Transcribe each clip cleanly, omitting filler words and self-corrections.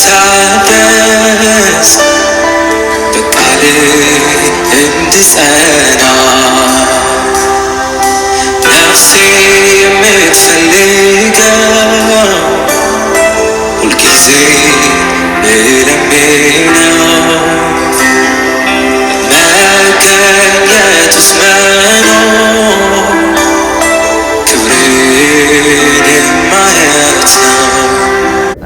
እንድታደስ በቃል እንድጸና ነፍሴ የምትፈልገው ሁልጊዜ ልለምነው መገኘትስ መኖር ክብርን ማየት ነው።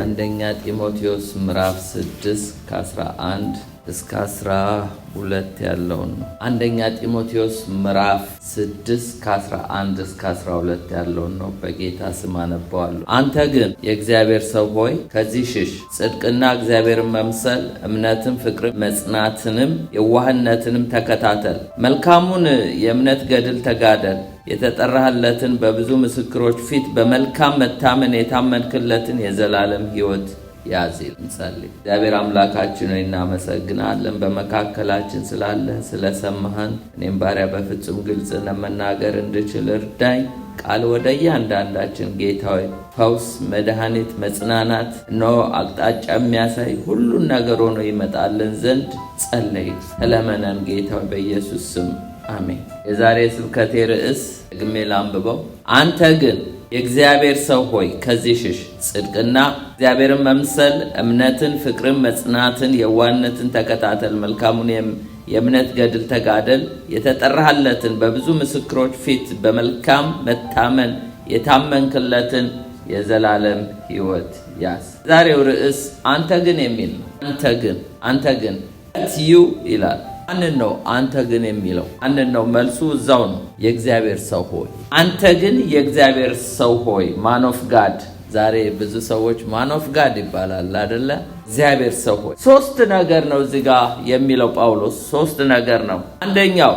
አንደኛ ጢሞቴዎስ ምዕራፍ 6 ከ11 እስከ 12 ያለውን ነው። አንደኛ ጢሞቴዎስ ምዕራፍ 6 ከ11 እስከ 12 ያለውን ነው። በጌታ ስም አነባዋለሁ። አንተ ግን የእግዚአብሔር ሰው ሆይ ከዚህ ሽሽ፣ ጽድቅና እግዚአብሔርን መምሰል፣ እምነትን፣ ፍቅርን፣ መጽናትንም የዋህነትንም ተከታተል። መልካሙን የእምነት ገድል ተጋደል። የተጠራህለትን በብዙ ምስክሮች ፊት በመልካም መታመን የታመንክለትን የዘላለም ሕይወት ያዝ። እንጸልይ። እግዚአብሔር አምላካችን ሆይ እናመሰግናለን በመካከላችን ስላለህ ስለሰማህን። እኔም ባሪያ በፍጹም ግልጽ ለመናገር እንድችል እርዳኝ። ቃል ወደ እያንዳንዳችን ጌታ ሆይ ፈውስ፣ መድኃኒት፣ መጽናናት እነሆ አቅጣጫ የሚያሳይ ሁሉን ነገር ሆኖ ይመጣልን ዘንድ ጸለይ። ተለመነን ጌታ ሆይ በኢየሱስ ስም አሜን። የዛሬ ስብከቴ ርዕስ ደግሜ ላንብበው። አንተ ግን የእግዚአብሔር ሰው ሆይ ከዚህ ሽሽ፣ ጽድቅና እግዚአብሔርን መምሰል፣ እምነትን፣ ፍቅርን፣ መጽናትን፣ የዋህነትን ተከታተል። መልካሙን የእምነት ገድል ተጋደል። የተጠራህለትን በብዙ ምስክሮች ፊት በመልካም መታመን የታመንክለትን የዘላለም ሕይወት ያዝ። ዛሬው ርዕስ አንተ ግን የሚል ነው። አንተ ግን ዩ ይላል። ማንን ነው አንተ ግን የሚለው? ማንን ነው? መልሱ እዛው ነው። የእግዚአብሔር ሰው ሆይ። አንተ ግን የእግዚአብሔር ሰው ሆይ፣ ማን ኦፍ ጋድ። ዛሬ ብዙ ሰዎች ማን ኦፍ ጋድ ይባላል አይደለ? እግዚአብሔር ሰው ሆይ። ሶስት ነገር ነው እዚህ ጋር የሚለው ጳውሎስ። ሶስት ነገር ነው። አንደኛው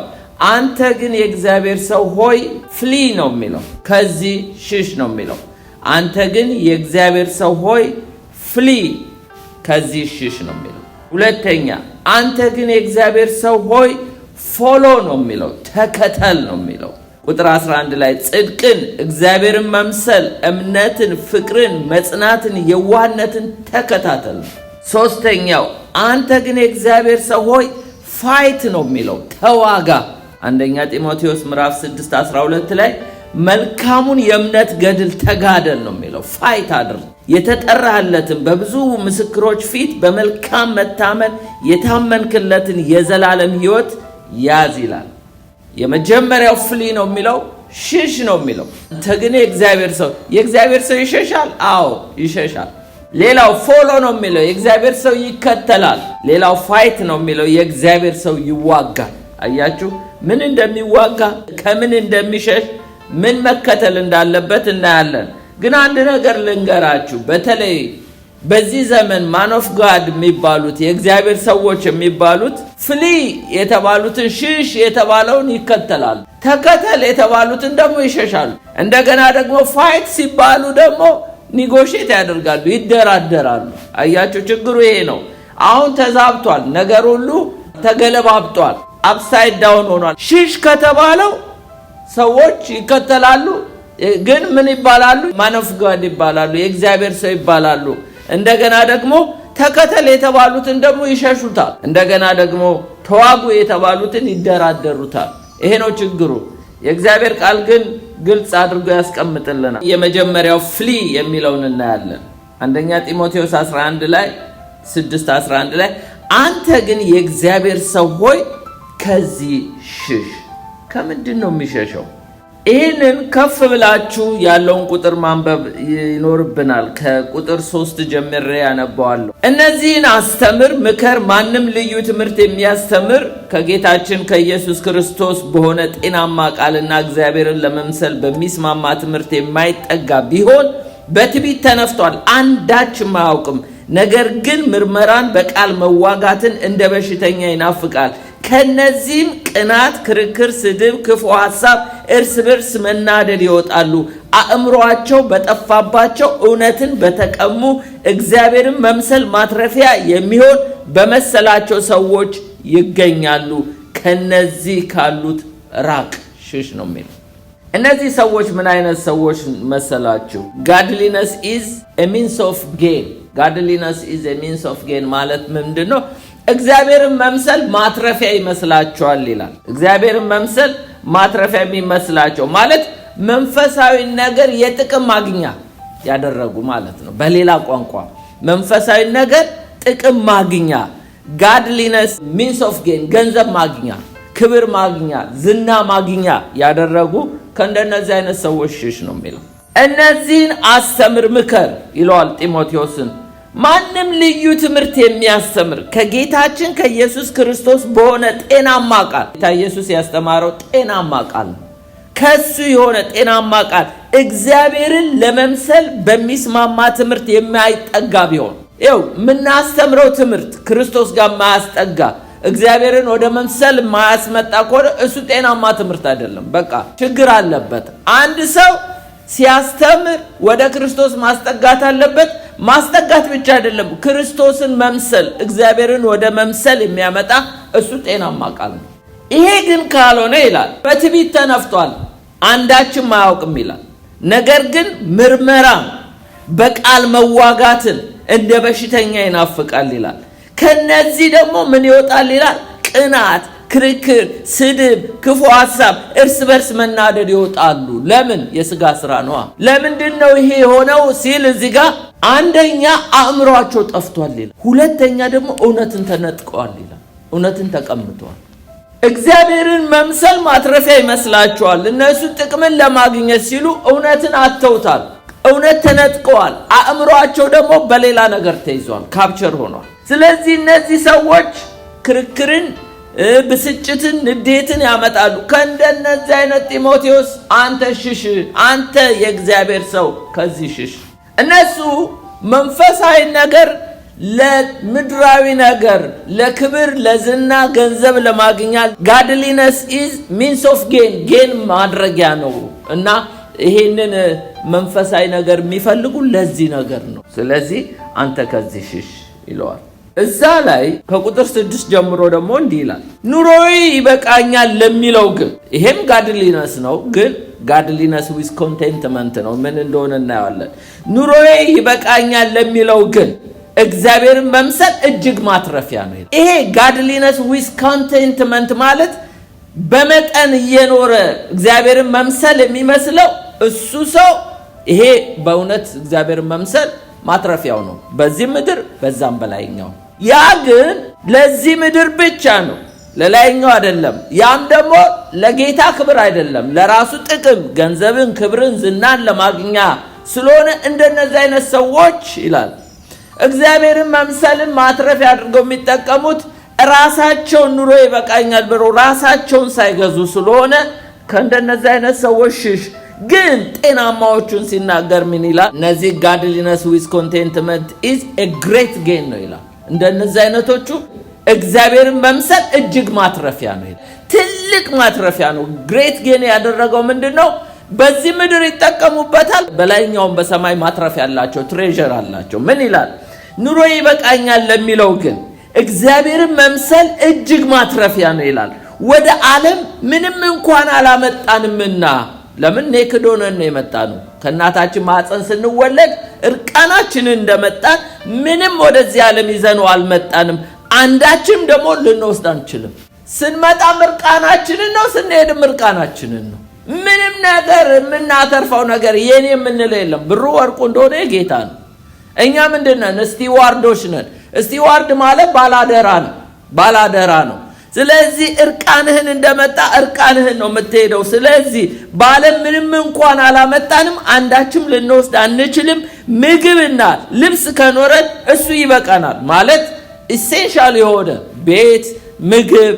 አንተ ግን የእግዚአብሔር ሰው ሆይ ፍሊ ነው የሚለው፣ ከዚህ ሽሽ ነው የሚለው። አንተ ግን የእግዚአብሔር ሰው ሆይ ፍሊ፣ ከዚህ ሽሽ ነው የሚለው። ሁለተኛ አንተ ግን የእግዚአብሔር ሰው ሆይ ፎሎ ነው የሚለው፣ ተከተል ነው የሚለው። ቁጥር 11 ላይ ጽድቅን፣ እግዚአብሔርን መምሰል፣ እምነትን፣ ፍቅርን፣ መጽናትን፣ የዋህነትን ተከታተል ነው። ሶስተኛው አንተ ግን የእግዚአብሔር ሰው ሆይ ፋይት ነው የሚለው፣ ተዋጋ። አንደኛ ጢሞቴዎስ ምዕራፍ 6 12 ላይ መልካሙን የእምነት ገድል ተጋደል ነው የሚለው። ፋይት አድርግ። የተጠራህለትን በብዙ ምስክሮች ፊት በመልካም መታመን የታመንክለትን የዘላለም ሕይወት ያዝ ይላል። የመጀመሪያው ፍሊ ነው የሚለው፣ ሽሽ ነው የሚለው። አንተ ግን የእግዚአብሔር ሰው ይሸሻል። አዎ ይሸሻል። ሌላው ፎሎ ነው የሚለው፣ የእግዚአብሔር ሰው ይከተላል። ሌላው ፋይት ነው የሚለው፣ የእግዚአብሔር ሰው ይዋጋል። አያችሁ ምን እንደሚዋጋ፣ ከምን እንደሚሸሽ፣ ምን መከተል እንዳለበት እናያለን። ግን አንድ ነገር ልንገራችሁ። በተለይ በዚህ ዘመን ማን ኦፍ ጋድ የሚባሉት የእግዚአብሔር ሰዎች የሚባሉት ፍሊ የተባሉትን ሽሽ የተባለውን ይከተላሉ። ተከተል የተባሉትን ደግሞ ይሸሻሉ። እንደገና ደግሞ ፋይት ሲባሉ ደግሞ ኒጎሼት ያደርጋሉ፣ ይደራደራሉ። አያችሁ ችግሩ ይሄ ነው። አሁን ተዛብቷል፣ ነገር ሁሉ ተገለባብጧል፣ አፕሳይድ ዳውን ሆኗል። ሽሽ ከተባለው ሰዎች ይከተላሉ፣ ግን ምን ይባላሉ? ማን ኦፍ ጋድ ይባላሉ፣ የእግዚአብሔር ሰው ይባላሉ። እንደገና ደግሞ ተከተል የተባሉትን ደግሞ ይሸሹታል። እንደገና ደግሞ ተዋጉ የተባሉትን ይደራደሩታል። ይሄ ነው ችግሩ። የእግዚአብሔር ቃል ግን ግልጽ አድርጎ ያስቀምጥልናል። የመጀመሪያው ፍሊ የሚለውን እናያለን። አንደኛ ጢሞቴዎስ 11 ላይ 6:11 ላይ አንተ ግን የእግዚአብሔር ሰው ሆይ ከዚህ ሽሽ። ከምንድን ነው የሚሸሸው? ይህንን ከፍ ብላችሁ ያለውን ቁጥር ማንበብ ይኖርብናል። ከቁጥር 3 ጀምሬ ያነባዋለሁ። እነዚህን አስተምር፣ ምከር። ማንም ልዩ ትምህርት የሚያስተምር ከጌታችን ከኢየሱስ ክርስቶስ በሆነ ጤናማ ቃልና እግዚአብሔርን ለመምሰል በሚስማማ ትምህርት የማይጠጋ ቢሆን በትዕቢት ተነፍቷል፣ አንዳችም አያውቅም። ነገር ግን ምርመራን፣ በቃል መዋጋትን እንደ በሽተኛ ይናፍቃል። ከነዚህም ቅናት፣ ክርክር፣ ስድብ፣ ክፉ ሐሳብ፣ እርስ በርስ መናደድ ይወጣሉ። አእምሮአቸው በጠፋባቸው እውነትን በተቀሙ እግዚአብሔርን መምሰል ማትረፊያ የሚሆን በመሰላቸው ሰዎች ይገኛሉ። ከነዚህ ካሉት ራቅ፣ ሽሽ ነው የሚለው። እነዚህ ሰዎች ምን አይነት ሰዎች መሰላችሁ? ጋድሊነስ ኢዝ a means of gain። godliness is a means of gain ማለት ምንድነው? እግዚአብሔርን መምሰል ማትረፊያ ይመስላችኋል ይላል። እግዚአብሔርን መምሰል ማትረፊያ የሚመስላቸው ማለት መንፈሳዊ ነገር የጥቅም ማግኛ ያደረጉ ማለት ነው። በሌላ ቋንቋ መንፈሳዊ ነገር ጥቅም ማግኛ፣ godliness means of gain ገንዘብ ማግኛ፣ ክብር ማግኛ፣ ዝና ማግኛ ያደረጉ ከእንደነዚህ አይነት ሰዎች ሽሽ ነው የሚለው። እነዚህን አስተምር ምከር ይለዋል ጢሞቴዎስን። ማንም ልዩ ትምህርት የሚያስተምር ከጌታችን ከኢየሱስ ክርስቶስ በሆነ ጤናማ ቃል፣ ጌታ ኢየሱስ ያስተማረው ጤናማ ቃል ነው። ከሱ የሆነ ጤናማ ቃል እግዚአብሔርን ለመምሰል በሚስማማ ትምህርት የማይጠጋ ቢሆን፣ ይኸው የምናስተምረው ትምህርት ክርስቶስ ጋር ማያስጠጋ እግዚአብሔርን ወደ መምሰል ማያስመጣ ከሆነ እሱ ጤናማ ትምህርት አይደለም። በቃ ችግር አለበት። አንድ ሰው ሲያስተምር ወደ ክርስቶስ ማስጠጋት አለበት። ማስጠጋት ብቻ አይደለም፣ ክርስቶስን መምሰል፣ እግዚአብሔርን ወደ መምሰል የሚያመጣ እሱ ጤናማ ቃል ነው። ይሄ ግን ካልሆነ ይላል በትዕቢት ተነፍቷል፣ አንዳችም አያውቅም ይላል። ነገር ግን ምርመራ በቃል መዋጋትን እንደ በሽተኛ ይናፍቃል ይላል። ከነዚህ ደግሞ ምን ይወጣል ይላል? ቅናት፣ ክርክር፣ ስድብ፣ ክፉ ሐሳብ፣ እርስ በርስ መናደድ ይወጣሉ። ለምን? የሥጋ ሥራ ነው። ለምንድነው ይሄ የሆነው ሲል እዚህ ጋር አንደኛ አእምሯቸው ጠፍቷል ይላል። ሁለተኛ ደግሞ እውነትን ተነጥቀዋል ይላል። እውነትን ተቀምጧል። እግዚአብሔርን መምሰል ማትረፊያ ይመስላቸዋል። እነሱ ጥቅምን ለማግኘት ሲሉ እውነትን አተውታል። እውነት ተነጥቀዋል። አእምሯቸው ደግሞ በሌላ ነገር ተይዟል፣ ካፕቸር ሆኗል። ስለዚህ እነዚህ ሰዎች ክርክርን፣ ብስጭትን፣ ንዴትን ያመጣሉ። ከእንደነዚህ አይነት ጢሞቴዎስ አንተ ሽሽ፣ አንተ የእግዚአብሔር ሰው ከዚህ ሽሽ። እነሱ መንፈሳዊ ነገር ለምድራዊ ነገር፣ ለክብር፣ ለዝና፣ ገንዘብ ለማግኘት godliness is means of gain ማድረጊያ ነው እና ይሄንን መንፈሳዊ ነገር የሚፈልጉ ለዚህ ነገር ነው። ስለዚህ አንተ ከዚህ ሽሽ ይለዋል። እዛ ላይ ከቁጥር 6 ጀምሮ ደግሞ እንዲህ ይላል፣ ኑሮዬ ይበቃኛል ለሚለው ግን፣ ይሄም godliness ነው፣ ግን godliness with contentment ነው። ምን እንደሆነ እናያለን። ኑሮዬ ይበቃኛል ለሚለው ግን እግዚአብሔርን መምሰል እጅግ ማትረፊያ ነው። ይሄ godliness with contentment ማለት በመጠን እየኖረ እግዚአብሔርን መምሰል የሚመስለው እሱ ሰው ይሄ በእውነት እግዚአብሔርን መምሰል ማትረፊያው ነው፣ በዚህ ምድር በዛም በላይኛው። ያ ግን ለዚህ ምድር ብቻ ነው፣ ለላይኛው አይደለም። ያም ደግሞ ለጌታ ክብር አይደለም፣ ለራሱ ጥቅም፣ ገንዘብን፣ ክብርን፣ ዝናን ለማግኛ ስለሆነ እንደነዚህ አይነት ሰዎች ይላል እግዚአብሔርን መምሰልን ማትረፊያ አድርገው የሚጠቀሙት ራሳቸውን ኑሮ ይበቃኛል ብሎ ራሳቸውን ሳይገዙ ስለሆነ ከእንደነዚህ አይነት ሰዎች ሽሽ። ግን ጤናማዎቹን ሲናገር ምን ይላል? እነዚህ godliness with contentment is a great gain ነው ይላል። እንደነዚህ አይነቶቹ እግዚአብሔርን መምሰል እጅግ ማትረፊያ ነው ይላል። ትልቅ ማትረፊያ ነው። great gain ያደረገው ምንድነው? በዚህ ምድር ይጠቀሙበታል፣ በላይኛውም በሰማይ ማትረፊያ አላቸው፣ ትሬዠር አላቸው። ምን ይላል? ኑሮ ይበቃኛል ለሚለው ግን እግዚአብሔርን መምሰል እጅግ ማትረፊያ ነው ይላል። ወደ ዓለም ምንም እንኳን አላመጣንምና። ለምን? ኔክድ ሆነን ነው የመጣነው። ከእናታችን ማህፀን ስንወለድ እርቃናችንን እንደመጣን ምንም ወደዚህ ዓለም ይዘነው አልመጣንም። አንዳችም ደግሞ ልንወስድ አንችልም። ስንመጣም እርቃናችንን ነው፣ ስንሄድም እርቃናችንን ነው። ምንም ነገር የምናተርፈው ነገር የኔ የምንለው የለም። ብሩ ወርቁ እንደሆነ የጌታ ነው። እኛ ምንድነን? ስቲዋርዶች ነን። ስቲዋርድ ማለት ባላደራ ነው፣ ባላደራ ነው። ስለዚህ እርቃንህን እንደመጣ እርቃንህን ነው የምትሄደው። ስለዚህ ባለም ምንም እንኳን አላመጣንም፣ አንዳችም ልንወስድ አንችልም። ምግብና ልብስ ከኖረን እሱ ይበቃናል። ማለት ኢሴንሻል የሆነ ቤት፣ ምግብ፣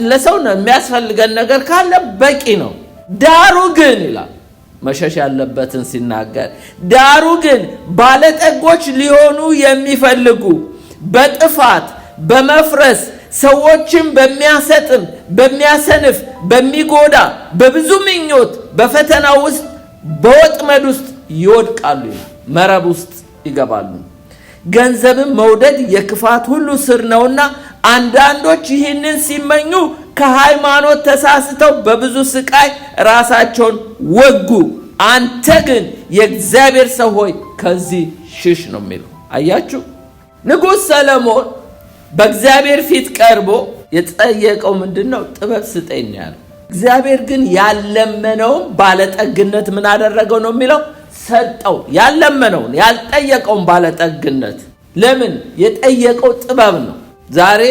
ለሰው የሚያስፈልገን ነገር ካለ በቂ ነው። ዳሩ ግን ይላል መሸሽ ያለበትን ሲናገር፣ ዳሩ ግን ባለጠጎች ሊሆኑ የሚፈልጉ በጥፋት በመፍረስ ሰዎችን በሚያሰጥም በሚያሰንፍ በሚጎዳ በብዙ ምኞት በፈተና ውስጥ በወጥመድ ውስጥ ይወድቃሉ፣ መረብ ውስጥ ይገባሉ። ገንዘብን መውደድ የክፋት ሁሉ ስር ነውና አንዳንዶች ይህንን ሲመኙ ከሃይማኖት ተሳስተው በብዙ ስቃይ ራሳቸውን ወጉ። አንተ ግን የእግዚአብሔር ሰው ሆይ ከዚህ ሽሽ ነው የሚለው። አያችሁ ንጉሥ ሰለሞን በእግዚአብሔር ፊት ቀርቦ የጠየቀው ምንድነው? ጥበብ ስጠኝ ያለው። እግዚአብሔር ግን ያለመነውን ባለጠግነት ምን አደረገው ነው የሚለው? ሰጠው። ያለመነውን ያልጠየቀውን ባለጠግነት። ለምን? የጠየቀው ጥበብ ነው። ዛሬ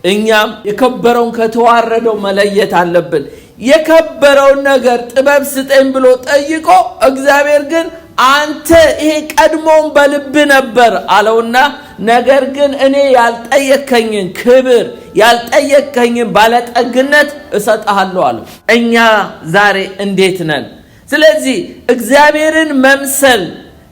እኛም የከበረውን ከተዋረደው መለየት አለብን። የከበረውን ነገር ጥበብ ስጠኝ ብሎ ጠይቆ እግዚአብሔር ግን አንተ ይሄ ቀድሞውን በልብ ነበር አለውና ነገር ግን እኔ ያልጠየከኝን ክብር ያልጠየከኝን ባለጠግነት እሰጥሃለሁ አለው። እኛ ዛሬ እንዴት ነን? ስለዚህ እግዚአብሔርን መምሰል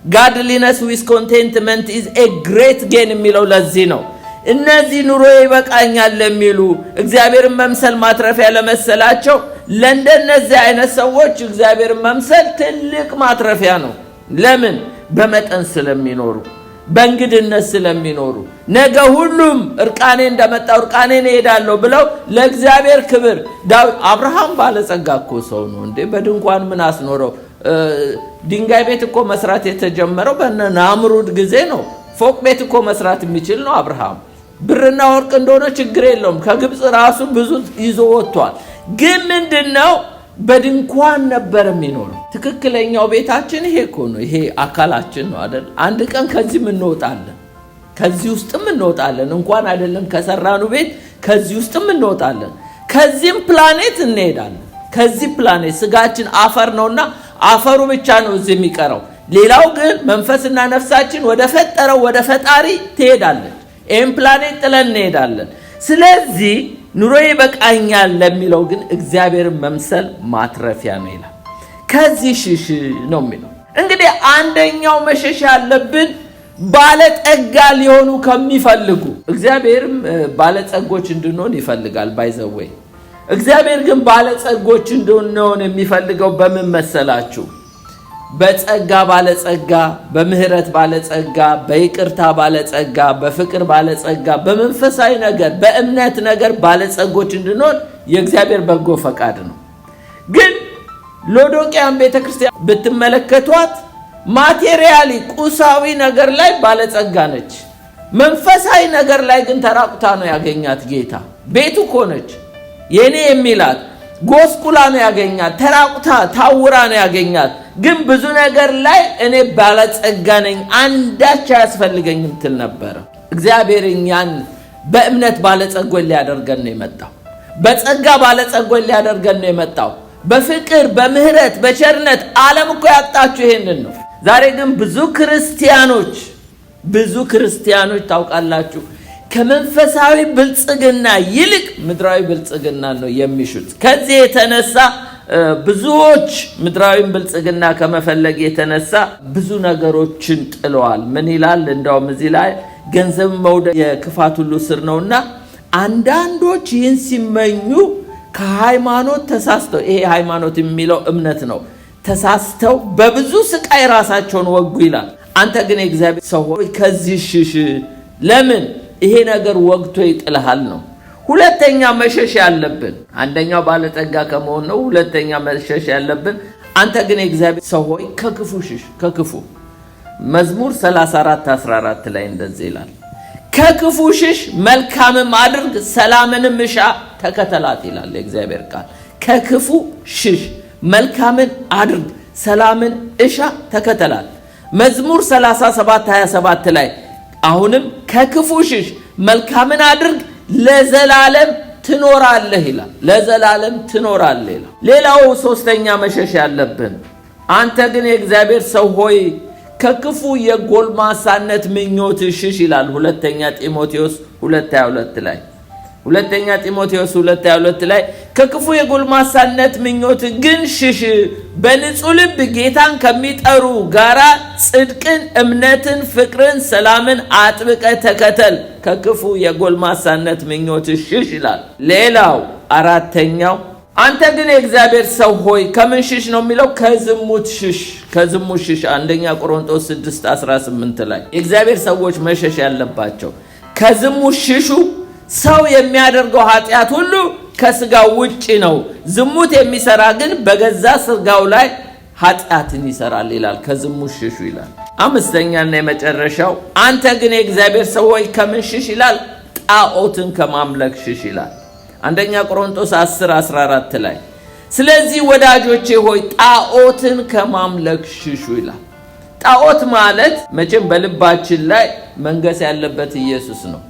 godliness with contentment is a great gain የሚለው ለዚህ ነው። እነዚህ ኑሮ ይበቃኛል ለሚሉ እግዚአብሔርን መምሰል ማትረፊያ ለመሰላቸው ለእንደነዚህ አይነት ሰዎች እግዚአብሔርን መምሰል ትልቅ ማትረፊያ ነው። ለምን? በመጠን ስለሚኖሩ፣ በእንግድነት ስለሚኖሩ፣ ነገ ሁሉም እርቃኔ እንደመጣው እርቃኔ እሄዳለሁ ብለው ለእግዚአብሔር ክብር። አብርሃም ባለጸጋ እኮ ሰው ነው እንዴ! በድንኳን ምን አስኖረው? ድንጋይ ቤት እኮ መስራት የተጀመረው በናምሩድ ጊዜ ነው። ፎቅ ቤት እኮ መስራት የሚችል ነው አብርሃም። ብርና ወርቅ እንደሆነ ችግር የለውም። ከግብፅ ራሱ ብዙ ይዞ ወጥቷል። ግን ምንድነው? በድንኳን ነበር የሚኖረው። ትክክለኛው ቤታችን ይሄ እኮ ነው። ይሄ አካላችን ነው አይደል? አንድ ቀን ከዚህ እንወጣለን። ከዚህ ውስጥም እንወጣለን። እንኳን አይደለም ከሰራኑ ቤት ከዚህ ውስጥም እንወጣለን። ከዚህም ፕላኔት እንሄዳለን። ከዚህ ፕላኔት ስጋችን አፈር ነውና አፈሩ ብቻ ነው እዚህ የሚቀረው። ሌላው ግን መንፈስና ነፍሳችን ወደ ፈጠረው ወደ ፈጣሪ ትሄዳለች። ይሄን ፕላኔት ጥለን እንሄዳለን። ስለዚህ ኑሮ ይበቃኛል ለሚለው ግን እግዚአብሔርን መምሰል ማትረፊያ ነው ይላል። ከዚህ ሽሽ ነው የሚለው። እንግዲህ አንደኛው መሸሽ ያለብን ባለጠጋ ሊሆኑ ከሚፈልጉ፣ እግዚአብሔርም ባለጸጎች እንድንሆን ይፈልጋል። ባይዘወይ እግዚአብሔር ግን ባለጸጎች እንድንሆን የሚፈልገው በምን መሰላችሁ? በጸጋ ባለጸጋ፣ በምህረት ባለጸጋ፣ በይቅርታ ባለጸጋ፣ በፍቅር ባለጸጋ፣ በመንፈሳዊ ነገር በእምነት ነገር ባለጸጎች እንድንሆን የእግዚአብሔር በጎ ፈቃድ ነው። ግን ሎዶቅያን ቤተክርስቲያን ብትመለከቷት ማቴሪያሊ ቁሳዊ ነገር ላይ ባለጸጋ ነች። መንፈሳዊ ነገር ላይ ግን ተራቁታ ነው ያገኛት ጌታ። ቤቱ እኮ ነች የኔ የሚላት ጎስቁላ ነው ያገኛት። ተራቁታ ታውራ ነው ያገኛት። ግን ብዙ ነገር ላይ እኔ ባለጸጋ ነኝ አንዳች አያስፈልገኝም ትል ነበር። እግዚአብሔር እኛን በእምነት ባለጸጎች ሊያደርገን ነው የመጣው። በጸጋ ባለጸጎች ሊያደርገን ነው የመጣው። በፍቅር በምህረት በቸርነት። ዓለም እኮ ያጣችሁ ይሄንን ነው። ዛሬ ግን ብዙ ክርስቲያኖች ታውቃላችሁ ከመንፈሳዊ ብልጽግና ይልቅ ምድራዊ ብልጽግና ነው የሚሹት። ከዚህ የተነሳ ብዙዎች ምድራዊ ብልጽግና ከመፈለግ የተነሳ ብዙ ነገሮችን ጥለዋል። ምን ይላል? እንደውም እዚህ ላይ ገንዘብ መውደድ የክፋት ሁሉ ስር ነውና አንዳንዶች ይህን ሲመኙ ከሃይማኖት ተሳስተው፣ ይሄ ሃይማኖት የሚለው እምነት ነው፣ ተሳስተው በብዙ ስቃይ ራሳቸውን ወጉ ይላል። አንተ ግን የእግዚአብሔር ሰው ሆይ ከዚህ ሽሽ። ለምን? ይሄ ነገር ወግቶ ይጥልሃል ነው። ሁለተኛ መሸሽ ያለብን፣ አንደኛው ባለጠጋ ከመሆን ነው። ሁለተኛ መሸሽ ያለብን አንተ ግን የእግዚአብሔር ሰው ሆይ ከክፉ ሽሽ። ከክፉ መዝሙር 34:14 ላይ እንደዚህ ይላል፣ ከክፉ ሽሽ፣ መልካምም አድርግ፣ ሰላምንም እሻ ተከተላት ይላል የእግዚአብሔር ቃል። ከክፉ ሽሽ፣ መልካምን አድርግ፣ ሰላምን እሻ ተከተላት። መዝሙር 37:27 ላይ አሁንም ከክፉ ሽሽ፣ መልካምን አድርግ፣ ለዘላለም ትኖራለህ ይላል። ለዘላለም ትኖራለህ ይላል። ሌላው ሶስተኛ መሸሽ ያለብን አንተ ግን የእግዚአብሔር ሰው ሆይ ከክፉ የጎልማሳነት ምኞት ሽሽ ይላል። ሁለተኛ ጢሞቴዎስ 2:22 ላይ ሁለተኛ ጢሞቴዎስ 2:22 ላይ ከክፉ የጎልማሳነት ምኞት ግን ሽሽ፣ በንጹህ ልብ ጌታን ከሚጠሩ ጋራ ጽድቅን፣ እምነትን፣ ፍቅርን፣ ሰላምን አጥብቀ ተከተል። ከክፉ የጎልማሳነት ምኞት ሽሽ ይላል። ሌላው አራተኛው አንተ ግን የእግዚአብሔር ሰው ሆይ ከምን ሽሽ ነው የሚለው? ከዝሙት ሽሽ። ከዝሙት ሽሽ። አንደኛ ቆሮንቶስ 6:18 ላይ የእግዚአብሔር ሰዎች መሸሽ ያለባቸው ከዝሙት ሽሹ። ሰው የሚያደርገው ኃጢአት ሁሉ ከስጋው ውጪ ነው፣ ዝሙት የሚሰራ ግን በገዛ ስጋው ላይ ኃጢአትን ይሰራል ይላል። ከዝሙት ሽሹ ይላል። አምስተኛና የመጨረሻው አንተ ግን የእግዚአብሔር ሰው ሆይ ከምን ሽሽ ይላል? ጣዖትን ከማምለክ ሽሽ ይላል። አንደኛ ቆሮንቶስ 10:14 ላይ ስለዚህ ወዳጆቼ ሆይ ጣዖትን ከማምለክ ሽሹ ይላል። ጣዖት ማለት መቼም በልባችን ላይ መንገስ ያለበት ኢየሱስ ነው።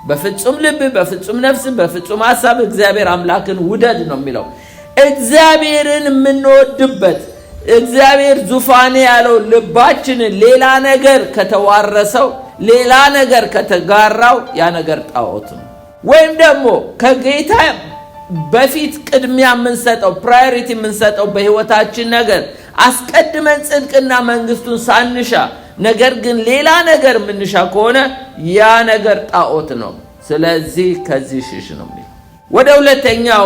በፍጹም ልብ፣ በፍጹም ነፍስ፣ በፍጹም ሐሳብ እግዚአብሔር አምላክን ውደድ ነው የሚለው። እግዚአብሔርን የምንወድበት እግዚአብሔር ዙፋኔ ያለው ልባችንን ሌላ ነገር ከተዋረሰው ሌላ ነገር ከተጋራው ያ ነገር ጣዖት ነው። ወይም ደግሞ ከጌታ በፊት ቅድሚያ የምንሰጠው ፕራዮሪቲ የምንሰጠው በህይወታችን ነገር አስቀድመን ጽድቅና መንግስቱን ሳንሻ ነገር ግን ሌላ ነገር ምንሻ ከሆነ ያ ነገር ጣዖት ነው። ስለዚህ ከዚህ ሽሽ ነው የሚለው። ወደ ሁለተኛው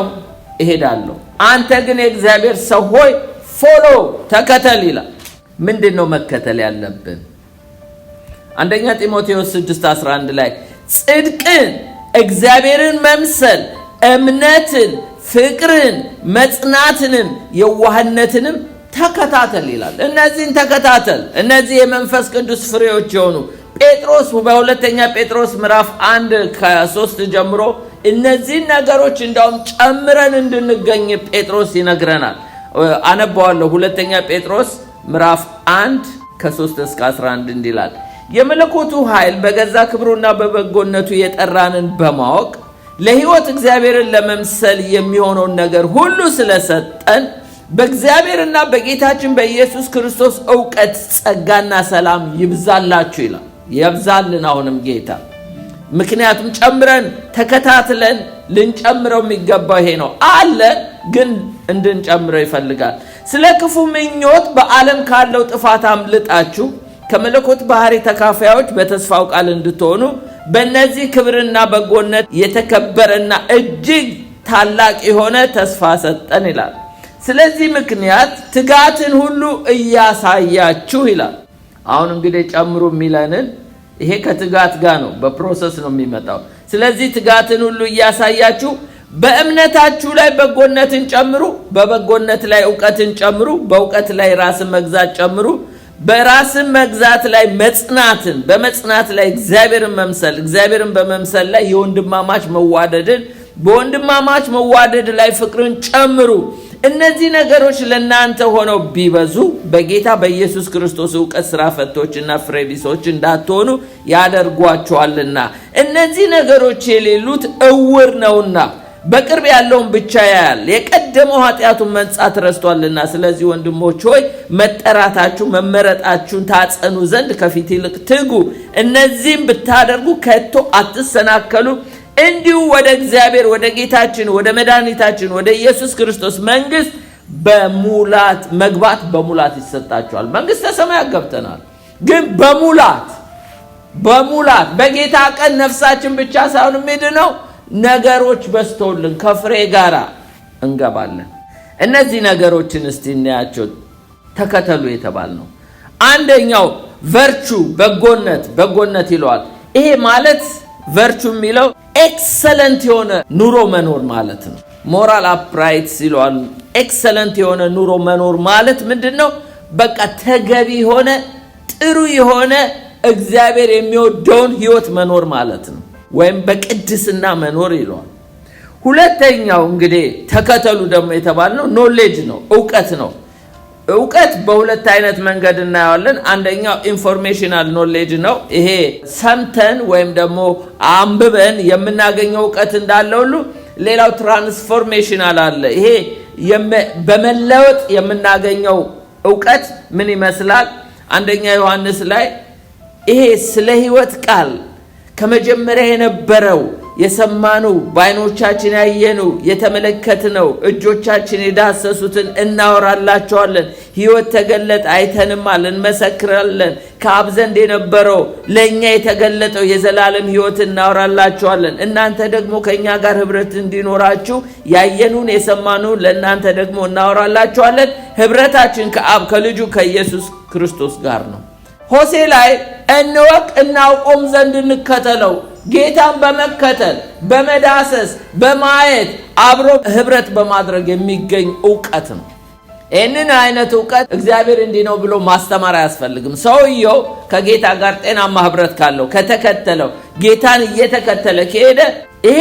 እሄዳለሁ። አንተ ግን የእግዚአብሔር ሰው ሆይ ፎሎ ተከተል ይላል። ምንድነው መከተል ያለብን? አንደኛ ጢሞቴዎስ 6:11 ላይ ጽድቅን፣ እግዚአብሔርን መምሰል፣ እምነትን፣ ፍቅርን፣ መጽናትንም የዋህነትንም ተከታተል ይላል። እነዚህን ተከታተል። እነዚህ የመንፈስ ቅዱስ ፍሬዎች የሆኑ ጴጥሮስ በሁለተኛ ጴጥሮስ ምዕራፍ 1:3 ጀምሮ እነዚህን ነገሮች እንዳውም ጨምረን እንድንገኝ ጴጥሮስ ይነግረናል። አነባዋለሁ። ሁለተኛ ጴጥሮስ ምዕራፍ 1:3-11 እንዲላል የመለኮቱ ኃይል በገዛ ክብሩና በበጎነቱ የጠራንን በማወቅ ለሕይወት እግዚአብሔርን ለመምሰል የሚሆነውን ነገር ሁሉ ስለሰጠን በእግዚአብሔርና በጌታችን በኢየሱስ ክርስቶስ ዕውቀት ጸጋና ሰላም ይብዛላችሁ ይላል። ይብዛልን አሁንም ጌታ። ምክንያቱም ጨምረን ተከታትለን ልንጨምረው የሚገባው ይሄ ነው አለ፣ ግን እንድንጨምረው ይፈልጋል። ስለ ክፉ ምኞት በዓለም ካለው ጥፋት አምልጣችሁ ከመለኮት ባህሪ ተካፋዮች በተስፋው ቃል እንድትሆኑ በእነዚህ ክብርና በጎነት የተከበረና እጅግ ታላቅ የሆነ ተስፋ ሰጠን ይላል። ስለዚህ ምክንያት ትጋትን ሁሉ እያሳያችሁ ይላል። አሁን እንግዲህ ጨምሩ የሚለንን ይሄ ከትጋት ጋር ነው፣ በፕሮሰስ ነው የሚመጣው። ስለዚህ ትጋትን ሁሉ እያሳያችሁ በእምነታችሁ ላይ በጎነትን ጨምሩ፣ በበጎነት ላይ ዕውቀትን ጨምሩ፣ በዕውቀት ላይ ራስን መግዛት ጨምሩ፣ በራስን መግዛት ላይ መጽናትን፣ በመጽናት ላይ እግዚአብሔርን መምሰል፣ እግዚአብሔርን በመምሰል ላይ የወንድማማች መዋደድን፣ በወንድማማች መዋደድ ላይ ፍቅርን ጨምሩ። እነዚህ ነገሮች ለእናንተ ሆነው ቢበዙ በጌታ በኢየሱስ ክርስቶስ ዕውቀት ሥራ ፈቶችና ፍሬቢሶች እንዳትሆኑ ያደርጓቸዋልና። እነዚህ ነገሮች የሌሉት እውር ነውና በቅርብ ያለውን ብቻ ያያል፣ የቀደመው ኃጢአቱን መንጻት ረስቷልና። ስለዚህ ወንድሞች ሆይ መጠራታችሁ መመረጣችሁን ታጸኑ ዘንድ ከፊት ይልቅ ትጉ። እነዚህም ብታደርጉ ከቶ አትሰናከሉ። እንዲሁ ወደ እግዚአብሔር ወደ ጌታችን ወደ መድኃኒታችን ወደ ኢየሱስ ክርስቶስ መንግስት በሙላት መግባት በሙላት ይሰጣችኋል። መንግስተ ሰማያት ገብተናል፣ ግን በሙላት በጌታ ቀን ነፍሳችን ብቻ ሳይሆን የሚድነው ነገሮች በስተውልን ከፍሬ ጋራ እንገባለን። እነዚህ ነገሮችን እስቲ እናያቸው። ተከተሉ የተባል ነው። አንደኛው ቨርቹ በጎነት ይለዋል። ይሄ ማለት ቨርቹ የሚለው ኤክሰለንት የሆነ ኑሮ መኖር ማለት ነው። ሞራል አፕራይት ይለዋል። ኤክሰለንት የሆነ ኑሮ መኖር ማለት ምንድነው? በቃ ተገቢ የሆነ ጥሩ የሆነ እግዚአብሔር የሚወደውን ህይወት መኖር ማለት ነው። ወይም በቅድስና መኖር ይለዋል። ሁለተኛው እንግዲህ ተከተሉ ደግሞ የተባለው ኖሌጅ ነው፣ ዕውቀት ነው። ዕውቀት በሁለት አይነት መንገድ እናያለን። አንደኛው ኢንፎርሜሽናል ኖሌጅ ነው። ይሄ ሰምተን ወይም ደግሞ አንብበን የምናገኘው ዕውቀት እንዳለ ሁሉ ሌላው ትራንስፎርሜሽናል አለ። ይሄ በመለወጥ የምናገኘው ዕውቀት ምን ይመስላል? አንደኛ ዮሐንስ ላይ ይሄ ስለ ሕይወት ቃል ከመጀመሪያ የነበረው የሰማነው በዓይኖቻችን ያየነው የተመለከትነው እጆቻችን የዳሰሱትን እናወራላችኋለን። ሕይወት ተገለጠ አይተንማል እንመሰክራለን። ከአብ ዘንድ የነበረው ለእኛ የተገለጠው የዘላለም ሕይወት እናወራላችኋለን። እናንተ ደግሞ ከእኛ ጋር ኅብረት እንዲኖራችሁ ያየኑን የሰማነውን ለእናንተ ደግሞ እናወራላችኋለን። ኅብረታችን ከአብ ከልጁ ከኢየሱስ ክርስቶስ ጋር ነው። ሆሴ ላይ እንወቅ እናውቆም ዘንድ እንከተለው። ጌታን በመከተል በመዳሰስ በማየት አብሮ ኅብረት በማድረግ የሚገኝ ዕውቀት ነው። ይህንን አይነት እውቀት እግዚአብሔር እንዲህ ነው ብሎ ማስተማር አያስፈልግም። ሰውየው ከጌታ ጋር ጤናማ ህብረት ካለው ከተከተለው ጌታን እየተከተለ ከሄደ ይሄ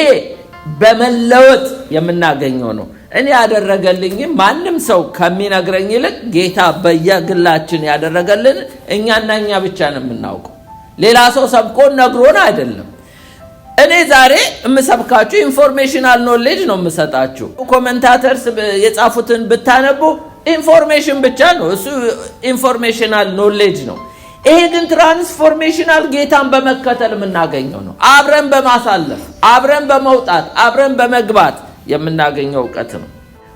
በመለወጥ የምናገኘው ነው። እኔ ያደረገልኝም ማንም ሰው ከሚነግረኝ ይልቅ ጌታ በየግላችን ያደረገልን እኛና እኛ ብቻ ነው የምናውቀው። ሌላ ሰው ሰብኮን ነግሮን አይደለም። እኔ ዛሬ የምሰብካችሁ ኢንፎርሜሽናል ኖሌጅ ነው የምሰጣችሁ። ኮሜንታተርስ የጻፉትን ብታነቡ ኢንፎርሜሽን ብቻ ነው፣ እሱ ኢንፎርሜሽናል ኖሌጅ ነው። ይሄ ግን ትራንስፎርሜሽናል ጌታን በመከተል የምናገኘው ነው። አብረን በማሳለፍ አብረን በመውጣት አብረን በመግባት የምናገኘው እውቀት ነው።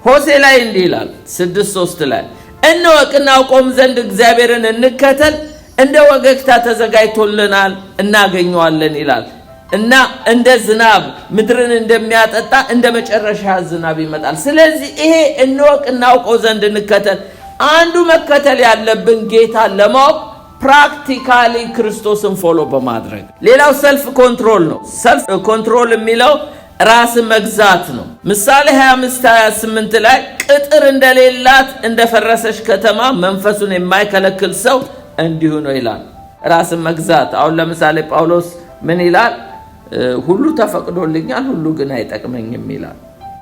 ሆሴ ላይ እንዲህ ይላል 6:3 ላይ እንወቅ እናውቀውም ዘንድ እግዚአብሔርን እንከተል፣ እንደ ወገግታ ተዘጋጅቶልናል እናገኘዋለን ይላል እና እንደ ዝናብ ምድርን እንደሚያጠጣ እንደ መጨረሻ ዝናብ ይመጣል። ስለዚህ ይሄ እንወቅ እናውቀው ዘንድ እንከተል፣ አንዱ መከተል ያለብን ጌታን ለማወቅ ፕራክቲካሊ ክርስቶስን ፎሎ በማድረግ። ሌላው ሰልፍ ኮንትሮል ነው። ሰልፍ ኮንትሮል የሚለው ራስ መግዛት ነው። ምሳሌ 25:28 ላይ ቅጥር እንደሌላት እንደፈረሰች ከተማ መንፈሱን የማይከለክል ሰው እንዲሁ ነው ይላል። ራስ መግዛት። አሁን ለምሳሌ ጳውሎስ ምን ይላል? ሁሉ ተፈቅዶልኛል ሁሉ ግን አይጠቅመኝም ይላል።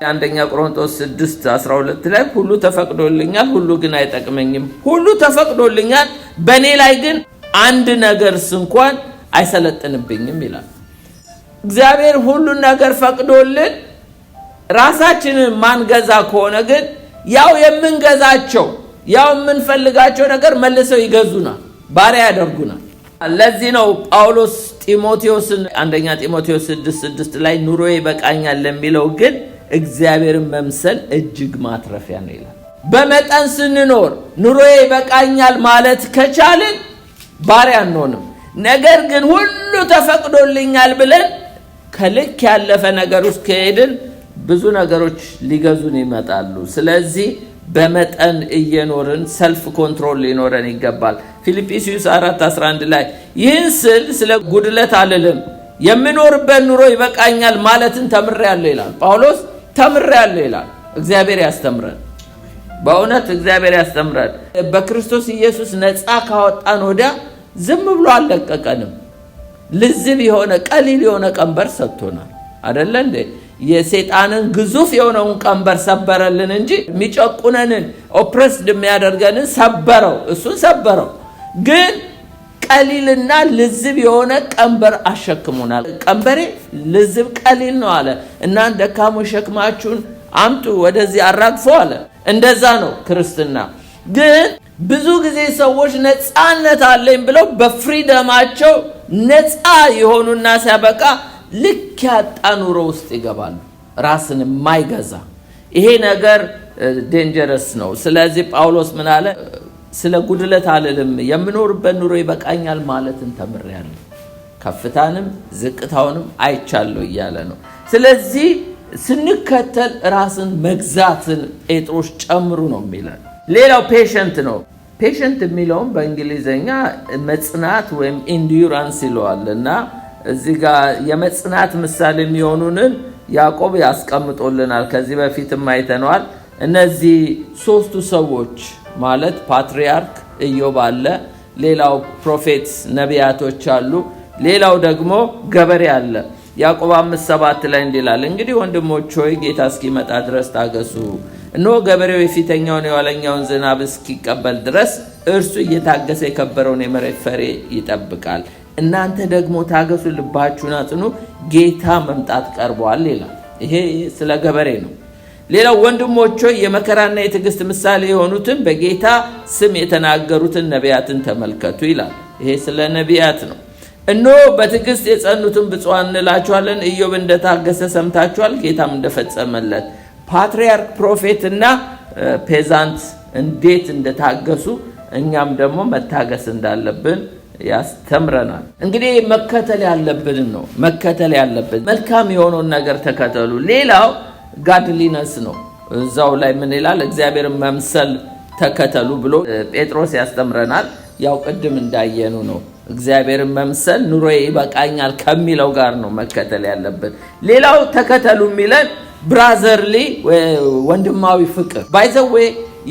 አንደኛ ቆሮንቶስ 6:12 ላይ ሁሉ ተፈቅዶልኛል ሁሉ ግን አይጠቅመኝም፣ ሁሉ ተፈቅዶልኛል በእኔ ላይ ግን አንድ ነገር እንኳን አይሰለጥንብኝም ይላል። እግዚአብሔር ሁሉን ነገር ፈቅዶልን ራሳችንን ማንገዛ ከሆነ ግን ያው የምንገዛቸው ያው የምንፈልጋቸው ነገር መልሰው ይገዙናል፣ ባሪያ ያደርጉናል። ለዚህ ነው ጳውሎስ ጢሞቴዎስን አንደኛ ጢሞቴዎስ 6:6 ላይ ኑሮዬ ይበቃኛል ለሚለው ግን እግዚአብሔርን መምሰል እጅግ ማትረፊያ ነው ይላል። በመጠን ስንኖር ኑሮዬ ይበቃኛል ማለት ከቻልን ባሪያ አንሆንም። ነገር ግን ሁሉ ተፈቅዶልኛል ብለን ከልክ ያለፈ ነገር ውስጥ ከሄድን ብዙ ነገሮች ሊገዙን ይመጣሉ። ስለዚህ በመጠን እየኖርን ሰልፍ ኮንትሮል ሊኖረን ይገባል። ፊልጵስዩስ 4:11 ላይ ይህን ስል ስለ ጉድለት አልልም፣ የምኖርበት ኑሮ ይበቃኛል ማለትን ተምሬያለሁ ይላል ጳውሎስ። ተምሬያለሁ ይላል። እግዚአብሔር ያስተምረን። በእውነት እግዚአብሔር ያስተምረን። በክርስቶስ ኢየሱስ ነፃ ካወጣን ወዲያ ዝም ብሎ አልለቀቀንም። ልዝብ የሆነ ቀሊል የሆነ ቀንበር ሰጥቶናል አይደለ እንዴ? የሰይጣንን ግዙፍ የሆነውን ቀንበር ሰበረልን እንጂ የሚጨቁነንን ኦፕሬስድ የሚያደርገንን ሰበረው፣ እሱን ሰበረው። ግን ቀሊልና ልዝብ የሆነ ቀንበር አሸክሞናል። ቀንበሬ ልዝብ ቀሊል ነው አለ። እናንተ ደካሞች ሸክማችሁን አምጡ ወደዚህ አራግፎ አለ። እንደዛ ነው ክርስትና። ግን ብዙ ጊዜ ሰዎች ነፃነት አለኝ ብለው በፍሪደማቸው ነፃ የሆኑና ሲያበቃ ልክ ያጣ ኑሮ ውስጥ ይገባሉ፣ ራስን የማይገዛ። ይሄ ነገር ዴንጀረስ ነው። ስለዚህ ጳውሎስ ምን አለ? ስለ ጉድለት አልልም፣ የምኖርበት ኑሮ ይበቃኛል ማለትን ተምሬያለሁ፣ ከፍታንም ዝቅታውንም አይቻለሁ እያለ ነው። ስለዚህ ስንከተል ራስን መግዛትን ጴጥሮስ ጨምሩ ነው የሚለን። ሌላው ፔሸንት ነው። ፔሸንት የሚለውም በእንግሊዘኛ መጽናት ወይም ኢንዱራንስ ይለዋል እና እዚህ ጋር የመጽናት ምሳሌ የሚሆኑንን ያዕቆብ ያስቀምጦልናል። ከዚህ በፊትም አይተነዋል። እነዚህ ሶስቱ ሰዎች ማለት ፓትሪያርክ ኢዮብ አለ፣ ሌላው ፕሮፌት ነቢያቶች አሉ፣ ሌላው ደግሞ ገበሬ አለ። ያዕቆብ 5:7 ላይ እንዲላል እንግዲህ ወንድሞች ሆይ ጌታ እስኪመጣ ድረስ ታገሱ። እነሆ ገበሬው የፊተኛውን የኋለኛውን ዝናብ እስኪቀበል ድረስ እርሱ እየታገሰ የከበረውን የመሬት ፍሬ ይጠብቃል። እናንተ ደግሞ ታገሱ፣ ልባችሁን አጽኑ፣ ጌታ መምጣት ቀርቧል ይላል። ይሄ ስለ ገበሬ ነው። ሌላው ወንድሞች ሆይ የመከራና የትዕግስት ምሳሌ የሆኑትን በጌታ ስም የተናገሩትን ነቢያትን ተመልከቱ ይላል። ይሄ ስለ ነቢያት ነው። እነሆ በትዕግስት የጸኑትን ብፁዓን እንላቸዋለን። ኢዮብ እንደታገሰ ሰምታችኋል፣ ጌታም እንደፈጸመለት። ፓትሪያርክ ፕሮፌትና ፔዛንት እንዴት እንደታገሱ እኛም ደግሞ መታገስ እንዳለብን ያስተምረናል። እንግዲህ መከተል ያለብን ነው። መከተል ያለብን መልካም የሆነውን ነገር ተከተሉ። ሌላው ጋድሊነስ ነው። እዛው ላይ ምን ይላል? እግዚአብሔርን መምሰል ተከተሉ ብሎ ጴጥሮስ ያስተምረናል። ያው ቅድም እንዳየኑ ነው። እግዚአብሔርን መምሰል ኑሮዬ ይበቃኛል ከሚለው ጋር ነው መከተል ያለብን። ሌላው ተከተሉ የሚለን ብራዘርሊ ወንድማዊ ፍቅር ባይዘዌ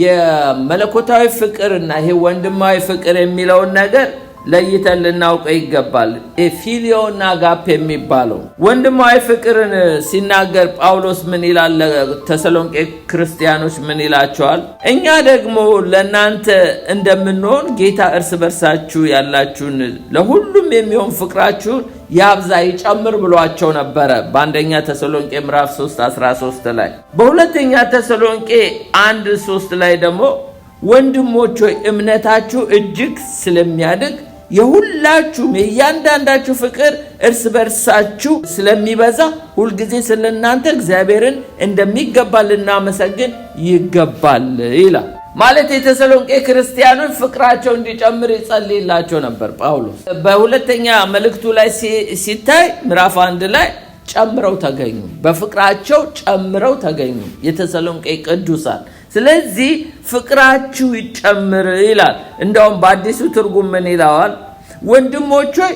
የመለኮታዊ ፍቅርና ይሄ ወንድማዊ ፍቅር የሚለውን ነገር ለይተን ልናውቀው ይገባል። ፊሊዮና አጋፔ የሚባለው ወንድማዊ ፍቅርን ሲናገር ጳውሎስ ምን ይላል? ለተሰሎንቄ ክርስቲያኖች ምን ይላቸዋል? እኛ ደግሞ ለእናንተ እንደምንሆን ጌታ እርስ በርሳችሁ ያላችሁን ለሁሉም የሚሆን ፍቅራችሁን ያብዛ ይጨምር ብሏቸው ነበረ በአንደኛ ተሰሎንቄ ምዕራፍ 3:13 ላይ። በሁለተኛ ተሰሎንቄ 1:3 ላይ ደግሞ ወንድሞች ሆይ እምነታችሁ እጅግ ስለሚያድግ የሁላችሁም የእያንዳንዳችሁ ፍቅር እርስ በርሳችሁ ስለሚበዛ ሁልጊዜ ስለእናንተ እግዚአብሔርን እንደሚገባ ልናመሰግን ይገባል ይላል። ማለት የተሰሎንቄ ክርስቲያኖች ፍቅራቸው እንዲጨምር ይጸልይላቸው ነበር ጳውሎስ። በሁለተኛ መልእክቱ ላይ ሲታይ ምዕራፍ 1 ላይ ጨምረው ተገኙ፣ በፍቅራቸው ጨምረው ተገኙ የተሰሎንቄ ቅዱሳን። ስለዚህ ፍቅራችሁ ይጨምር ይላል። እንደውም በአዲሱ ትርጉም ምን ይላል? ወንድሞች ሆይ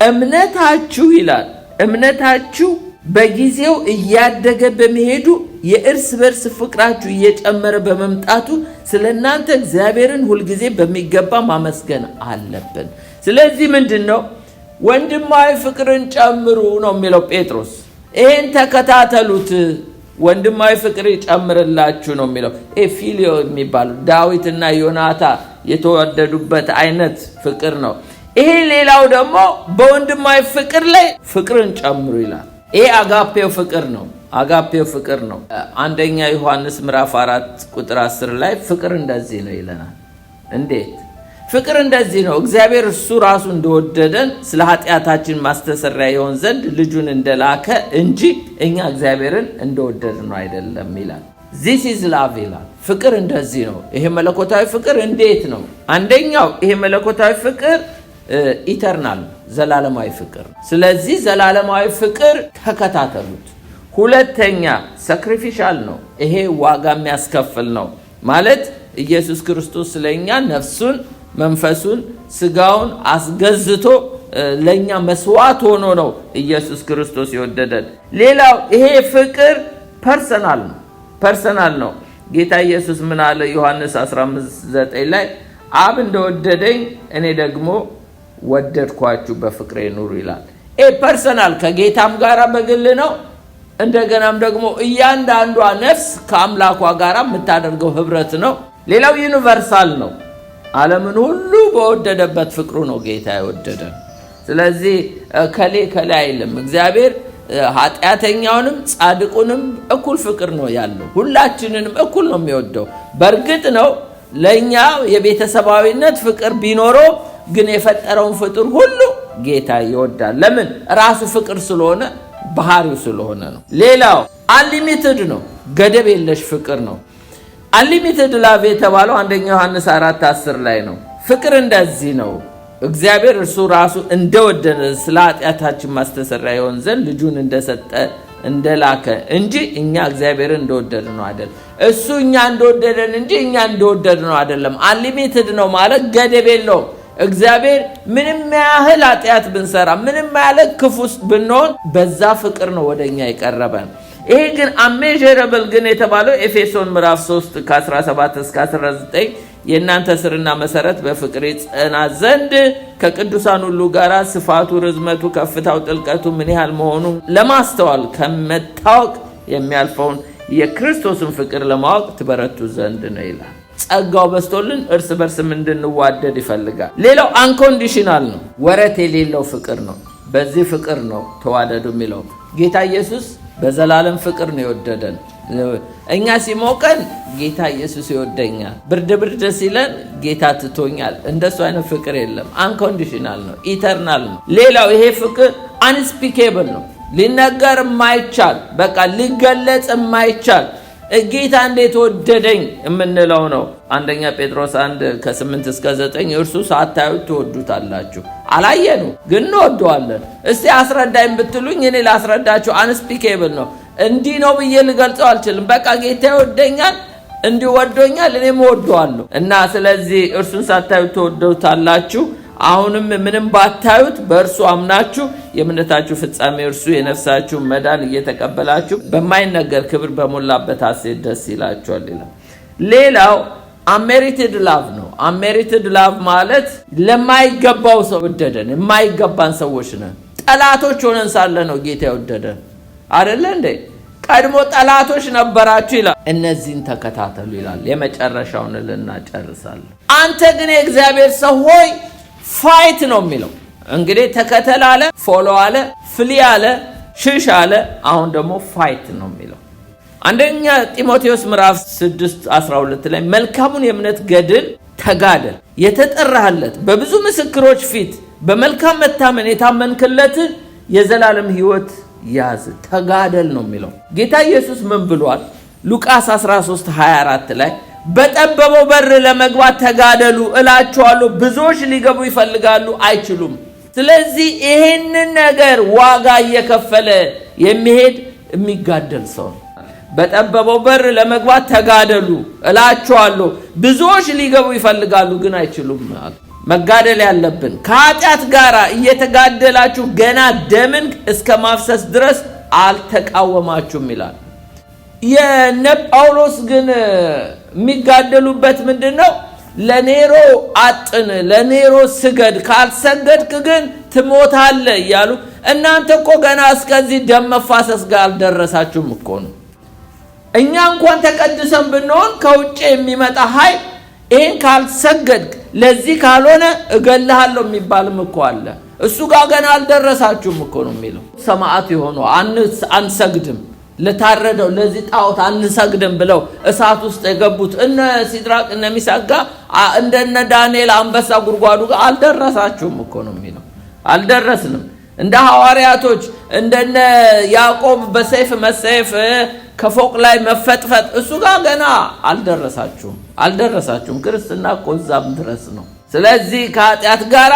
እምነታችሁ ይላል፣ እምነታችሁ በጊዜው እያደገ በመሄዱ የእርስ በርስ ፍቅራችሁ እየጨመረ በመምጣቱ ስለእናንተ እግዚአብሔርን ሁልጊዜ በሚገባ ማመስገን አለብን። ስለዚህ ምንድነው? ወንድማዊ ፍቅርን ጨምሩ ነው የሚለው ጴጥሮስ። ይሄን ተከታተሉት፣ ወንድማዊ ፍቅር ይጨምርላችሁ ነው የሚለው። ፊሊዮ የሚባለው ዳዊትና ዮናታ የተወደዱበት አይነት ፍቅር ነው ይሄ። ሌላው ደግሞ በወንድማዊ ፍቅር ላይ ፍቅርን ጨምሩ ይላል። ይሄ አጋፔው ፍቅር ነው። አጋፔው ፍቅር ነው። አንደኛ ዮሐንስ ምዕራፍ 4:10 ላይ ፍቅር እንደዚህ ነው ይለናል። እንዴት? ፍቅር እንደዚህ ነው፣ እግዚአብሔር እሱ ራሱ እንደወደደን ስለ ኃጢአታችን ማስተሰሪያ ይሆን ዘንድ ልጁን እንደላከ እንጂ እኛ እግዚአብሔርን እንደወደድን ነው አይደለም ይላል። this is love ይላል። ፍቅር እንደዚህ ነው። ይሄ መለኮታዊ ፍቅር እንዴት ነው? አንደኛው ይሄ መለኮታዊ ፍቅር ኢተርናል ዘላለማዊ ፍቅር። ስለዚህ ዘላለማዊ ፍቅር ተከታተሉት። ሁለተኛ ሳክሪፊሻል ነው። ይሄ ዋጋ የሚያስከፍል ነው። ማለት ኢየሱስ ክርስቶስ ስለኛ ነፍሱን መንፈሱን ስጋውን አስገዝቶ ለኛ መስዋዕት ሆኖ ነው ኢየሱስ ክርስቶስ የወደደን። ሌላው ይሄ ፍቅር ፐርሰናል ነው። ፐርሰናል ነው። ጌታ ኢየሱስ ምን አለ? ዮሐንስ 15:9 ላይ አብ እንደወደደኝ እኔ ደግሞ ወደድኳችሁ በፍቅሬ ኑሩ ይላል። ፐርሰናል ከጌታም ጋራ በግል ነው። እንደገናም ደግሞ እያንዳንዷ ነፍስ ከአምላኳ ጋራ የምታደርገው ህብረት ነው። ሌላው ዩኒቨርሳል ነው። ዓለምን ሁሉ በወደደበት ፍቅሩ ነው ጌታ የወደደን። ስለዚህ ከሌ አይልም። እግዚአብሔር ኃጢአተኛውንም ጻድቁንም እኩል ፍቅር ነው ያለው። ሁላችንንም እኩል ነው የሚወደው። በእርግጥ ነው ለኛ የቤተሰባዊነት ፍቅር ቢኖረው ግን የፈጠረውን ፍጡር ሁሉ ጌታ ይወዳል። ለምን? ራሱ ፍቅር ስለሆነ፣ ባህሪው ስለሆነ ነው። ሌላው አንሊሚትድ ነው፣ ገደብ የለሽ ፍቅር ነው። አንሊሚትድ ላቭ የተባለው አንደኛ ዮሐንስ 4:10 ላይ ነው። ፍቅር እንደዚህ ነው፣ እግዚአብሔር እርሱ ራሱ እንደወደደ ስለ ኃጢአታችን ማስተሰሪያ ይሆን ዘንድ ልጁን እንደሰጠ እንደላከ እንጂ እኛ እግዚአብሔርን እንደወደድ ነው አይደለም። እሱ እኛ እንደወደደን እንጂ እኛ እንደወደድ ነው አይደለም። አንሊሚትድ ነው ማለት ገደብ የለውም። እግዚአብሔር ምንም ያህል ኃጢአት ብንሰራ፣ ምንም ያህል ክፉስ ብንሆን በዛ ፍቅር ነው ወደኛ የቀረበን። ይሄ ግን አሜዠረብል ግን የተባለው ኤፌሶን ምዕራፍ 3:17-19 የእናንተ ስርና መሰረት በፍቅር ይጸና ዘንድ ከቅዱሳን ሁሉ ጋር ስፋቱ፣ ርዝመቱ፣ ከፍታው፣ ጥልቀቱ ምን ያህል መሆኑ ለማስተዋል ከመታወቅ የሚያልፈውን የክርስቶስን ፍቅር ለማወቅ ትበረቱ ዘንድ ነው ይላል። ጸጋው በስቶልን እርስ በርስም እንድንዋደድ ይፈልጋል። ሌላው አንኮንዲሽናል ነው፣ ወረት የሌለው ፍቅር ነው። በዚህ ፍቅር ነው ተዋደዱ የሚለው። ጌታ ኢየሱስ በዘላለም ፍቅር ነው የወደደን። እኛ ሲሞቀን ጌታ ኢየሱስ ይወደኛል፣ ብርድ ሲለን ጌታ ትቶኛል። እንደሱ አይነት ፍቅር የለም። አንኮንዲሽናል ነው፣ ኢተርናል ነው። ሌላው ይሄ ፍቅር አንስፒኬብል ነው፣ ሊነገር የማይቻል በቃ ሊገለጽ የማይቻል ጌታ እንዴት ወደደኝ የምንለው ነው። አንደኛ ጴጥሮስ 1:8-9 እርሱ ሳታዩት ትወዱታላችሁ፣ አላየኑ ግን እንወደዋለን። እስቲ አስረዳኝ ብትሉኝ እኔ ላስረዳችሁ። አንስፒኬብል ነው፣ እንዲህ ነው ብዬ ልገልጸው አልችልም። በቃ ጌታ ይወደኛል፣ እንዲወዶኛል፣ እኔም እወደዋለሁ እና ስለዚህ እርሱን ሳታዩት ትወዱታላችሁ። አሁንም ምንም ባታዩት በእርሱ አምናችሁ የእምነታችሁ ፍጻሜ እርሱ የነፍሳችሁ መዳን እየተቀበላችሁ በማይነገር ክብር በሞላበት ሐሴት ደስ ይላችኋል ይላል። ሌላው unmerited love ነው። unmerited love ማለት ለማይገባው ሰው ወደደን። የማይገባን ሰዎች ነን። ጠላቶች ሆነን ሳለ ነው ጌታ የወደደን አይደለ እንዴ? ቀድሞ ጠላቶች ነበራችሁ ይላል። እነዚህን ተከታተሉ ይላል። የመጨረሻውን ልናጨርሳለን። አንተ ግን የእግዚአብሔር ሰው ሆይ ፋይት ነው የሚለው። እንግዲህ ተከተል አለ፣ ፎሎ አለ፣ ፍሊ አለ፣ ሽሽ አለ። አሁን ደግሞ ፋይት ነው የሚለው። አንደኛ ጢሞቴዎስ ምዕራፍ 6:12 ላይ መልካሙን የእምነት ገድል ተጋደል፣ የተጠራህለት በብዙ ምስክሮች ፊት በመልካም መታመን የታመንክለትን የዘላለም ሕይወት ያዝ፣ ተጋደል ነው የሚለው። ጌታ ኢየሱስ ምን ብሏል? ሉቃስ 13:24 ላይ በጠበበው በር ለመግባት ተጋደሉ እላችኋለሁ፣ ብዙዎች ሊገቡ ይፈልጋሉ አይችሉም። ስለዚህ ይሄንን ነገር ዋጋ እየከፈለ የሚሄድ የሚጋደል ሰው ነው። በጠበበው በር ለመግባት ተጋደሉ እላችኋለሁ፣ ብዙዎች ሊገቡ ይፈልጋሉ ግን አይችሉም። መጋደል ያለብን ከኃጢአት ጋር እየተጋደላችሁ ገና ደምን እስከ ማፍሰስ ድረስ አልተቃወማችሁም ይላል። የነ ጳውሎስ ግን የሚጋደሉበት ምንድነው? ለኔሮ አጥን፣ ለኔሮ ስገድ፣ ካልሰገድክ ግን ትሞታለህ እያሉ። እናንተ እኮ ገና እስከዚህ ደም መፋሰስ ጋር አልደረሳችሁም እኮ ነው። እኛ እንኳን ተቀድሰን ብንሆን ከውጭ የሚመጣ ኃይል ይሄን ካልሰገድክ ለዚህ ካልሆነ እገልሃለሁ የሚባልም እኮ አለ። እሱ ጋር ገና አልደረሳችሁም እኮ ነው የሚለው። ሰማዕት የሆኑ አንሰግድም፣ ለታረደው ለዚህ ጣዖት አንሰግድም ብለው እሳት ውስጥ የገቡት እነ ሲድራቅ እነ ሚሳቅ እንደነ ዳንኤል አንበሳ ጉድጓዱ ጋር አልደረሳችሁም እኮ ነው የሚለው። አልደረስንም። እንደ ሐዋርያቶች እንደነ ያዕቆብ በሰይፍ መሰይፍ ከፎቅ ላይ መፈጥፈጥ እሱ ጋር ገና አልደረሳችሁም። ክርስትና እኮ እዛም ድረስ ነው። ስለዚህ ከኃጢአት ጋር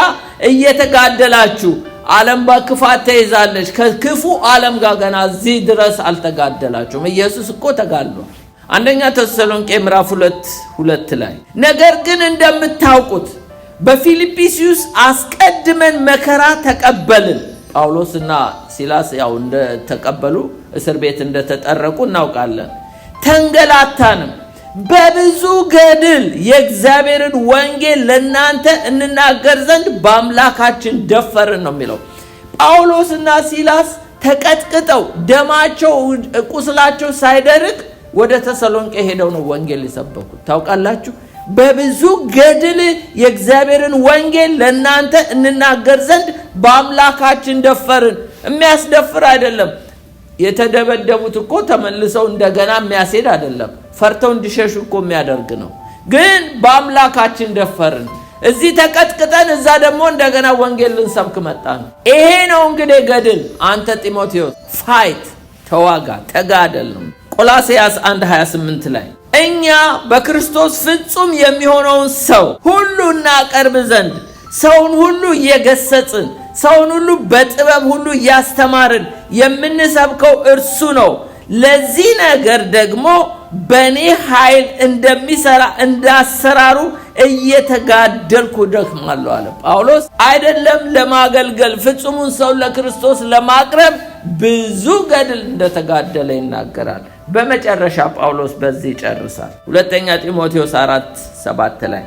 እየተጋደላችሁ ዓለም በክፋት ተይዛለች። ከክፉ ዓለም ጋር ገና እዚህ ድረስ አልተጋደላችሁም። ኢየሱስ እኮ ተጋድሏል። አንደኛ ተሰሎንቄ ምዕራፍ 2:2 ላይ ነገር ግን እንደምታውቁት በፊልጵስዩስ አስቀድመን መከራ ተቀበልን። ጳውሎስና ሲላስ ያው እንደተቀበሉ እስር ቤት እንደተጠረቁ እናውቃለን። ተንገላታንም፣ በብዙ ገድል የእግዚአብሔርን ወንጌል ለናንተ እንናገር ዘንድ በአምላካችን ደፈርን ነው የሚለው። ጳውሎስና ሲላስ ተቀጥቅጠው ደማቸው ቁስላቸው ሳይደርቅ ወደ ተሰሎንቄ ሄደው ነው ወንጌል የሰበኩት። ታውቃላችሁ። በብዙ ገድል የእግዚአብሔርን ወንጌል ለናንተ እንናገር ዘንድ በአምላካችን ደፈርን። የሚያስደፍር አይደለም። የተደበደቡት እኮ ተመልሰው እንደገና የሚያስሄድ አይደለም። ፈርተው እንዲሸሹ እኮ የሚያደርግ ነው። ግን በአምላካችን ደፈርን። እዚህ ተቀጥቅጠን እዛ ደግሞ እንደገና ወንጌል ልንሰብክ መጣን። ይሄ ነው እንግዲህ ገድል። አንተ ጢሞቴዎስ ፋይት፣ ተዋጋ፣ ተጋደል ነው። ቆላስይስ 1:28 ላይ እኛ በክርስቶስ ፍጹም የሚሆነውን ሰው ሁሉ እናቀርብ ዘንድ ሰውን ሁሉ እየገሰጽን ሰውን ሁሉ በጥበብ ሁሉ እያስተማርን የምንሰብከው እርሱ ነው። ለዚህ ነገር ደግሞ በእኔ ኃይል እንደሚሰራ እንዳሰራሩ እየተጋደልኩ ደክማለሁ አለ ጳውሎስ። አይደለም ለማገልገል ፍጹሙን ሰው ለክርስቶስ ለማቅረብ ብዙ ገድል እንደተጋደለ ይናገራል። በመጨረሻ ጳውሎስ በዚህ ይጨርሳል። ሁለተኛ ጢሞቴዎስ 4:7 ላይ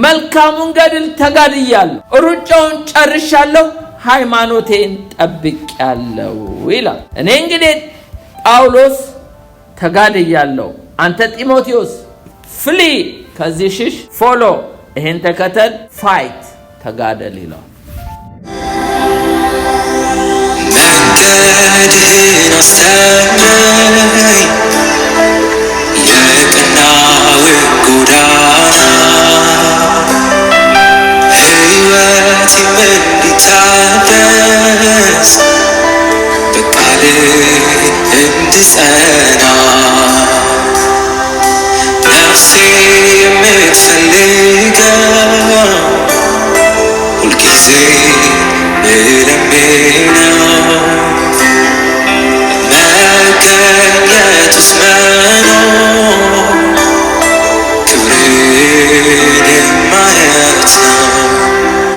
መልካሙን ገድል ተጋድያለሁ፣ ሩጫውን ጨርሻለሁ፣ ሃይማኖቴን ጠብቄያለሁ ይላል። እኔ እንግዲህ ጳውሎስ ተጋድያለሁ፣ አንተ ጢሞቴዎስ ፍሊ፣ ከዚህ ሽሽ፣ ፎሎ፣ ይሄን ተከተል፣ ፋይት፣ ተጋደል ይላል። መንገድህን አስተምረኝ የቀናውን ጎዳና ሕይወቴም እንዲታደስ በቃልህ እንድጸና ነፍሴ የምትፈልገው ሁልጊዜ እለምናለሁ